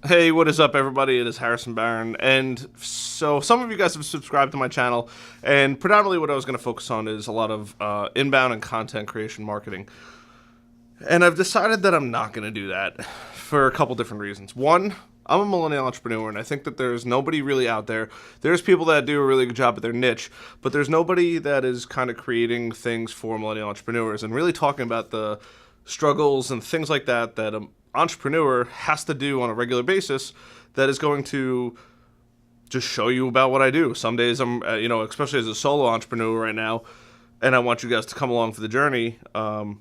Hey, what is up, everybody? It is Harrison Barron, and so some of you guys have subscribed to my channel, and predominantly what I was going to focus on is a lot of inbound and content creation marketing. And I've decided that I'm not going to do that for a couple different reasons. One, I'm a millennial entrepreneur, and I think that there's nobody really out there. There's people that do a really good job at their niche, but there's nobody that is kind of creating things for millennial entrepreneurs and really talking about the struggles and things like that that an entrepreneur has to do on a regular basis that is going to just show you about what I do. Some days I'm, especially as a solo entrepreneur right now, and I want you guys to come along for the journey. I'm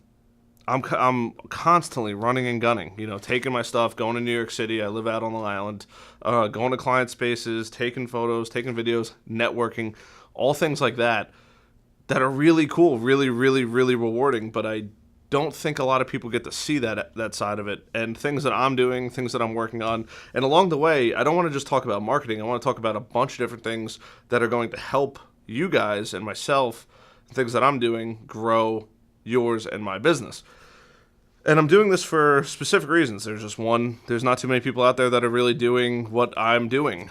constantly running and gunning, taking my stuff, going to New York City. I live out on Long Island, going to client spaces, taking photos, taking videos, networking, all things like that are really cool, really, really, really rewarding. But I don't think a lot of people get to see that side of it, and things that I'm doing, things that I'm working on. And along the way, I don't want to just talk about marketing. I want to talk about a bunch of different things that are going to help you guys and myself, things that I'm doing, grow yours and my business. And I'm doing this for specific reasons. There's not too many people out there that are really doing what I'm doing.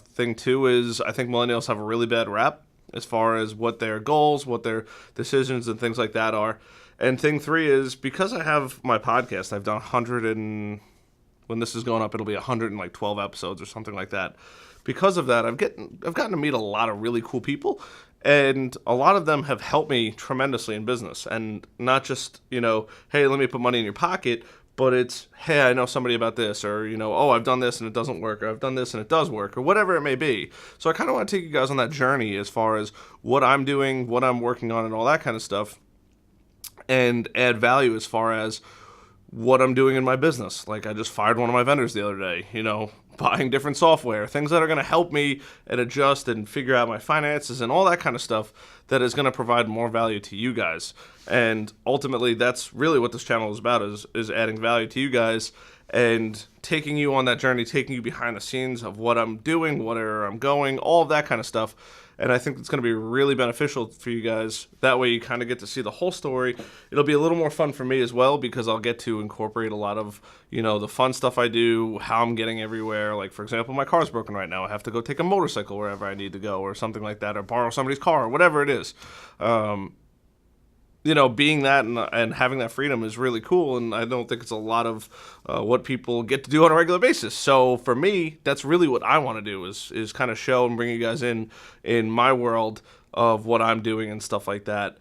Thing two is I think millennials have a really bad rap as far as what their goals, what their decisions and things like that are. And thing three is because I have my podcast, I've done 100 and when this is going up, it'll be 112 episodes or something like that. Because of that, I've gotten to meet a lot of really cool people, and a lot of them have helped me tremendously in business. And not just, hey, let me put money in your pocket, but it's, hey, I know somebody about this, or, oh, I've done this and it doesn't work, or I've done this and it does work, or whatever it may be. So I kind of want to take you guys on that journey as far as what I'm doing, what I'm working on, and all that kind of stuff, and add value as far as what I'm doing in my business. Like I just fired one of my vendors the other day, buying different software, things that are going to help me and adjust and figure out my finances and all that kind of stuff that is going to provide more value to you guys. And ultimately, that's really what this channel is about, is adding value to you guys and taking you on that journey, taking you behind the scenes of what I'm doing, where I'm going, all of that kind of stuff. And I think it's going to be really beneficial for you guys. That way you kind of get to see the whole story. It'll be a little more fun for me as well because I'll get to incorporate a lot of, the fun stuff I do, how I'm getting everywhere. Like, for example, my car's broken right now. I have to go take a motorcycle wherever I need to go or something like that, or borrow somebody's car or whatever it is. Being that and having that freedom is really cool, and I don't think it's a lot of what people get to do on a regular basis. So for me, that's really what I want to do is kind of show and bring you guys in my world of what I'm doing and stuff like that.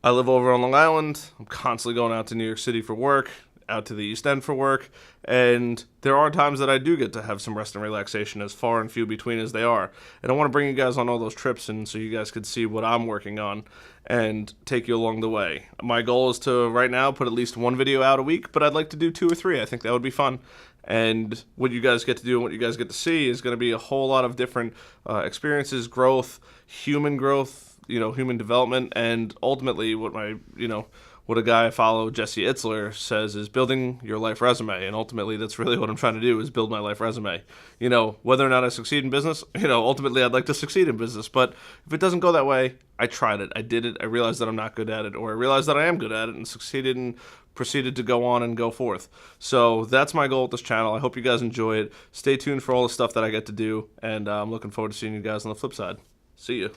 I live over on Long Island. I'm constantly going out to New York City for work, out to the East End for work, and there are times that I do get to have some rest and relaxation, as far and few between as they are. And I want to bring you guys on all those trips, and so you guys could see what I'm working on and take you along the way. My goal is to, right now, put at least one video out a week, but I'd like to do 2 or 3. I think that would be fun. And what you guys get to do and what you guys get to see is going to be a whole lot of different experiences, growth, human development, and ultimately what a guy I follow, Jesse Itzler, says is building your life resume. And ultimately, that's really what I'm trying to do, is build my life resume. Whether or not I succeed in business, ultimately I'd like to succeed in business. But if it doesn't go that way, I tried it. I did it. I realized that I'm not good at it, or I realized that I am good at it and succeeded and proceeded to go on and go forth. So that's my goal with this channel. I hope you guys enjoy it. Stay tuned for all the stuff that I get to do, and I'm looking forward to seeing you guys on the flip side. See you.